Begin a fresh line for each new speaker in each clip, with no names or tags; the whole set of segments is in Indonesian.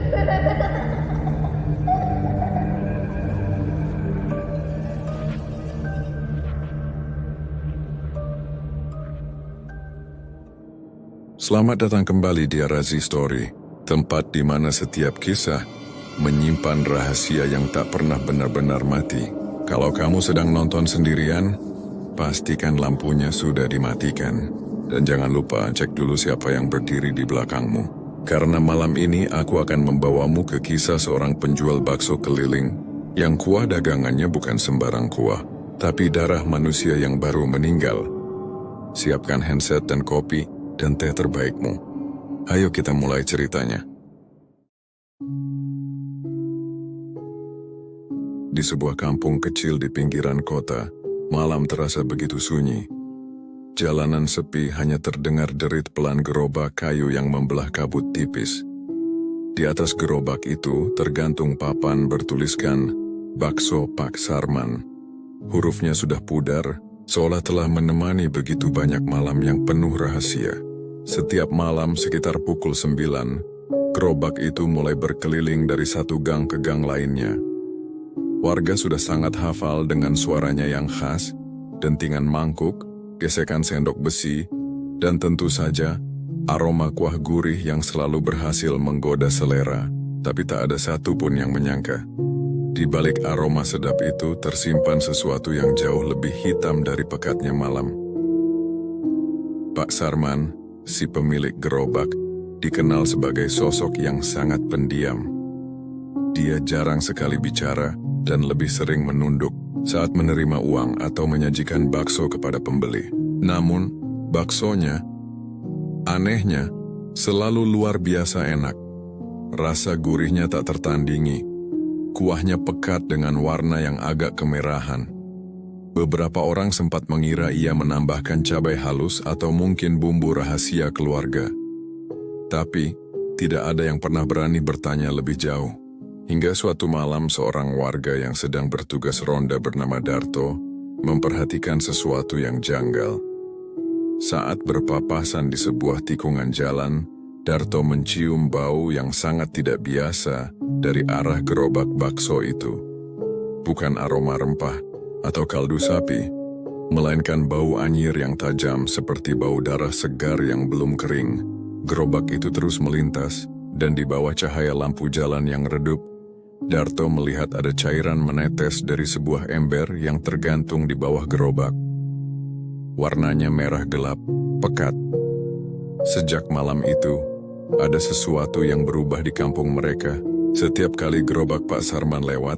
Selamat datang kembali di Arazi Story, tempat di mana setiap kisah menyimpan rahasia yang tak pernah benar-benar mati. Kalau kamu sedang nonton sendirian, pastikan lampunya sudah dimatikan. Dan jangan lupa cek dulu siapa yang berdiri di belakangmu. Karena malam ini aku akan membawamu ke kisah seorang penjual bakso keliling yang kuah dagangannya bukan sembarang kuah, tapi darah manusia yang baru meninggal. Siapkan handset dan kopi dan teh terbaikmu. Ayo kita mulai ceritanya. Di sebuah kampung kecil di pinggiran kota, malam terasa begitu sunyi. Jalanan sepi, hanya terdengar derit pelan gerobak kayu yang membelah kabut tipis. Di atas gerobak itu tergantung papan bertuliskan Bakso Pak Sarman. Hurufnya sudah pudar, seolah telah menemani begitu banyak malam yang penuh rahasia. Setiap malam sekitar pukul 9, gerobak itu mulai berkeliling dari satu gang ke gang lainnya. Warga sudah sangat hafal dengan suaranya yang khas, dentingan mangkuk, gesekan sendok besi, dan tentu saja aroma kuah gurih yang selalu berhasil menggoda selera, tapi tak ada satu pun yang menyangka. Di balik aroma sedap itu tersimpan sesuatu yang jauh lebih hitam dari pekatnya malam. Pak Sarman, si pemilik gerobak, dikenal sebagai sosok yang sangat pendiam. Dia jarang sekali bicara dan lebih sering menunduk saat menerima uang atau menyajikan bakso kepada pembeli. Namun, baksonya, anehnya, selalu luar biasa enak. Rasa gurihnya tak tertandingi. Kuahnya pekat dengan warna yang agak kemerahan. Beberapa orang sempat mengira ia menambahkan cabai halus atau mungkin bumbu rahasia keluarga. Tapi, tidak ada yang pernah berani bertanya lebih jauh. Hingga suatu malam seorang warga yang sedang bertugas ronda bernama Darto memperhatikan sesuatu yang janggal. Saat berpapasan di sebuah tikungan jalan, Darto mencium bau yang sangat tidak biasa dari arah gerobak bakso itu. Bukan aroma rempah atau kaldu sapi, melainkan bau anyir yang tajam seperti bau darah segar yang belum kering. Gerobak itu terus melintas, dan di bawah cahaya lampu jalan yang redup, Darto melihat ada cairan menetes dari sebuah ember yang tergantung di bawah gerobak. Warnanya merah gelap, pekat. Sejak malam itu, ada sesuatu yang berubah di kampung mereka. Setiap kali gerobak Pak Sarman lewat,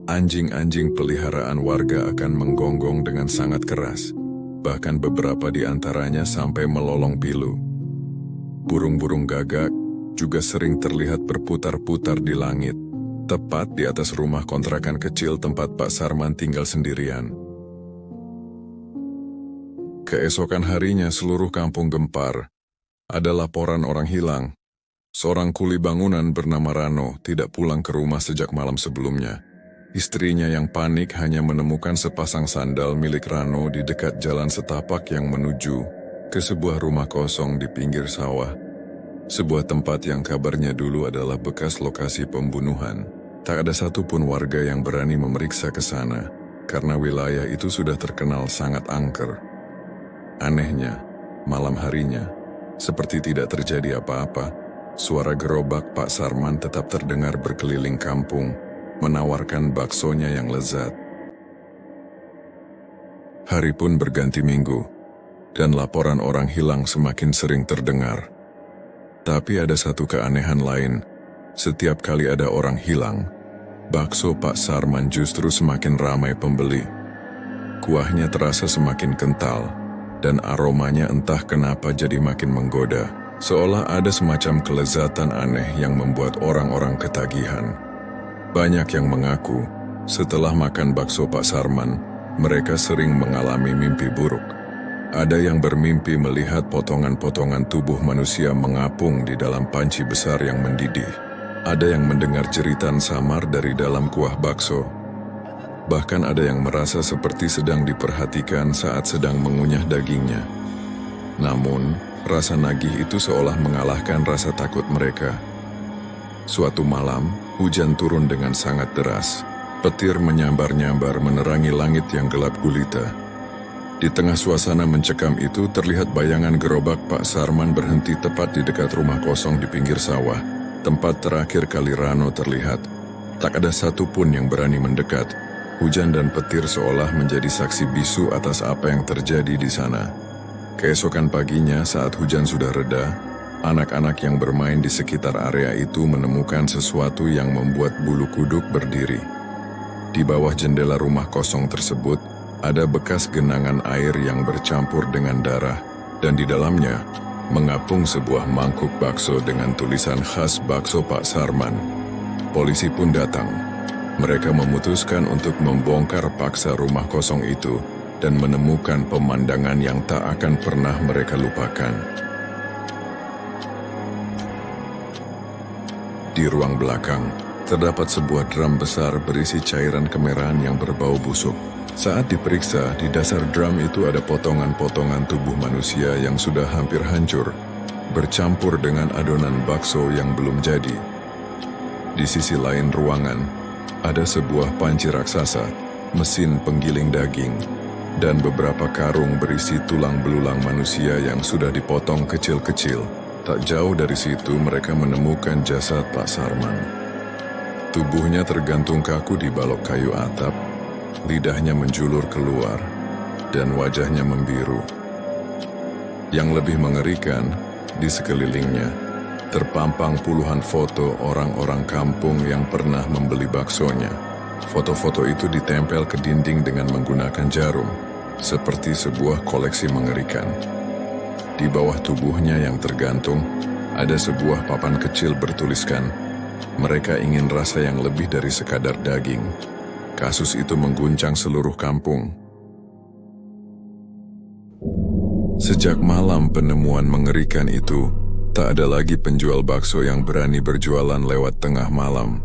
anjing-anjing peliharaan warga akan menggonggong dengan sangat keras. Bahkan beberapa di antaranya sampai melolong pilu. Burung-burung gagak juga sering terlihat berputar-putar di langit, tepat di atas rumah kontrakan kecil tempat Pak Sarman tinggal sendirian. Keesokan harinya seluruh kampung gempar. Ada laporan orang hilang. Seorang kuli bangunan bernama Rano tidak pulang ke rumah sejak malam sebelumnya. Istrinya yang panik hanya menemukan sepasang sandal milik Rano di dekat jalan setapak yang menuju ke sebuah rumah kosong di pinggir sawah. Sebuah tempat yang kabarnya dulu adalah bekas lokasi pembunuhan. Tak ada satupun warga yang berani memeriksa ke sana, karena wilayah itu sudah terkenal sangat angker. Anehnya, malam harinya, seperti tidak terjadi apa-apa, suara gerobak Pak Sarman tetap terdengar berkeliling kampung, menawarkan baksonya yang lezat. Hari pun berganti minggu, dan laporan orang hilang semakin sering terdengar. Tapi ada satu keanehan lain. Setiap kali ada orang hilang, bakso Pak Sarman justru semakin ramai pembeli. Kuahnya terasa semakin kental, dan aromanya entah kenapa jadi makin menggoda, seolah ada semacam kelezatan aneh yang membuat orang-orang ketagihan. Banyak yang mengaku, setelah makan bakso Pak Sarman, mereka sering mengalami mimpi buruk. Ada yang bermimpi melihat potongan-potongan tubuh manusia mengapung di dalam panci besar yang mendidih. Ada yang mendengar jeritan samar dari dalam kuah bakso. Bahkan ada yang merasa seperti sedang diperhatikan saat sedang mengunyah dagingnya. Namun, rasa nagih itu seolah mengalahkan rasa takut mereka. Suatu malam, hujan turun dengan sangat deras. Petir menyambar-nyambar menerangi langit yang gelap gulita. Di tengah suasana mencekam itu terlihat bayangan gerobak Pak Sarman berhenti tepat di dekat rumah kosong di pinggir sawah. Tempat terakhir kali Rano terlihat. Tak ada satupun yang berani mendekat. Hujan dan petir seolah menjadi saksi bisu atas apa yang terjadi di sana. Keesokan paginya saat hujan sudah reda, anak-anak yang bermain di sekitar area itu menemukan sesuatu yang membuat bulu kuduk berdiri. Di bawah jendela rumah kosong tersebut, ada bekas genangan air yang bercampur dengan darah, dan di dalamnya mengapung sebuah mangkuk bakso dengan tulisan khas bakso Pak Sarman. Polisi pun datang. Mereka memutuskan untuk membongkar paksa rumah kosong itu dan menemukan pemandangan yang tak akan pernah mereka lupakan. Di ruang belakang, terdapat sebuah drum besar berisi cairan kemerahan yang berbau busuk. Saat diperiksa, di dasar drum itu ada potongan-potongan tubuh manusia yang sudah hampir hancur, bercampur dengan adonan bakso yang belum jadi. Di sisi lain ruangan, ada sebuah panci raksasa, mesin penggiling daging, dan beberapa karung berisi tulang belulang manusia yang sudah dipotong kecil-kecil. Tak jauh dari situ mereka menemukan jasad Pak Sarman. Tubuhnya tergantung kaku di balok kayu atap, lidahnya menjulur keluar, dan wajahnya membiru. Yang lebih mengerikan, di sekelilingnya terpampang puluhan foto orang-orang kampung yang pernah membeli baksonya. Foto-foto itu ditempel ke dinding dengan menggunakan jarum, seperti sebuah koleksi mengerikan. Di bawah tubuhnya yang tergantung, ada sebuah papan kecil bertuliskan, "Mereka ingin rasa yang lebih dari sekadar daging." Kasus itu mengguncang seluruh kampung. Sejak malam penemuan mengerikan itu, tak ada lagi penjual bakso yang berani berjualan lewat tengah malam.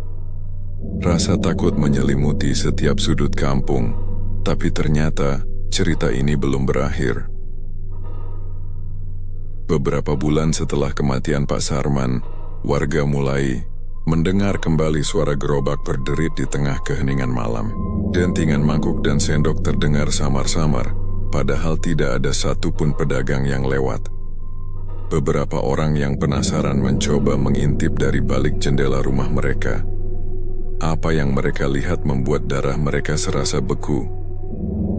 Rasa takut menyelimuti setiap sudut kampung, tapi ternyata cerita ini belum berakhir. Beberapa bulan setelah kematian Pak Sarman, warga mulai mendengar kembali suara gerobak berderit di tengah keheningan malam. Dentingan mangkuk dan sendok terdengar samar-samar, padahal tidak ada satupun pedagang yang lewat. Beberapa orang yang penasaran mencoba mengintip dari balik jendela rumah mereka. Apa yang mereka lihat membuat darah mereka serasa beku.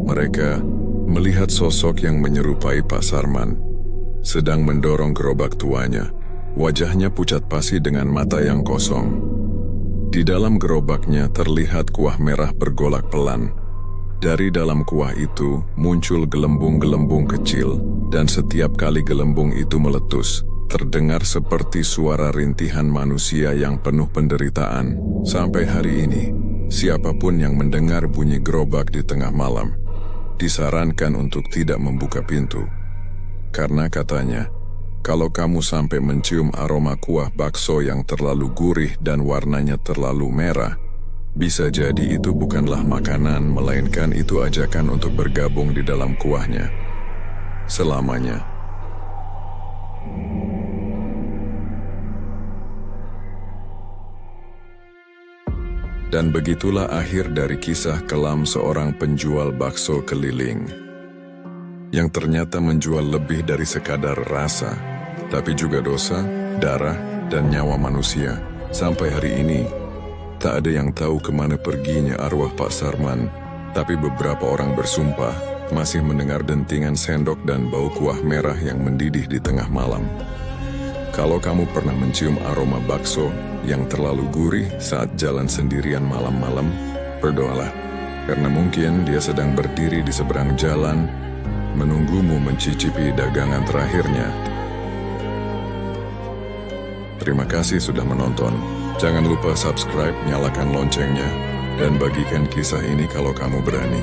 Mereka melihat sosok yang menyerupai Pak Sarman, sedang mendorong gerobak tuanya. Wajahnya pucat pasi dengan mata yang kosong. Di dalam gerobaknya terlihat kuah merah bergolak pelan. Dari dalam kuah itu muncul gelembung-gelembung kecil, dan setiap kali gelembung itu meletus, terdengar seperti suara rintihan manusia yang penuh penderitaan. Sampai hari ini, siapapun yang mendengar bunyi gerobak di tengah malam, disarankan untuk tidak membuka pintu. Karena katanya, kalau kamu sampai mencium aroma kuah bakso yang terlalu gurih dan warnanya terlalu merah, bisa jadi itu bukanlah makanan, melainkan itu ajakan untuk bergabung di dalam kuahnya selamanya. Dan begitulah akhir dari kisah kelam seorang penjual bakso keliling, yang ternyata menjual lebih dari sekadar rasa, tapi juga dosa, darah, dan nyawa manusia. Sampai hari ini, tak ada yang tahu kemana perginya arwah Pak Sarman, tapi beberapa orang bersumpah masih mendengar dentingan sendok dan bau kuah merah yang mendidih di tengah malam. Kalau kamu pernah mencium aroma bakso yang terlalu gurih saat jalan sendirian malam-malam, berdoalah, karena mungkin dia sedang berdiri di seberang jalan, menunggumu mencicipi dagangan terakhirnya. Terima kasih sudah menonton. Jangan lupa subscribe, nyalakan loncengnya, dan bagikan kisah ini kalau kamu berani.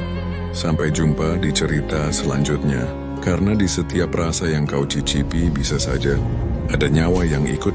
Sampai jumpa di cerita selanjutnya, karena di setiap rasa yang kau cicipi bisa saja ada nyawa yang ikut.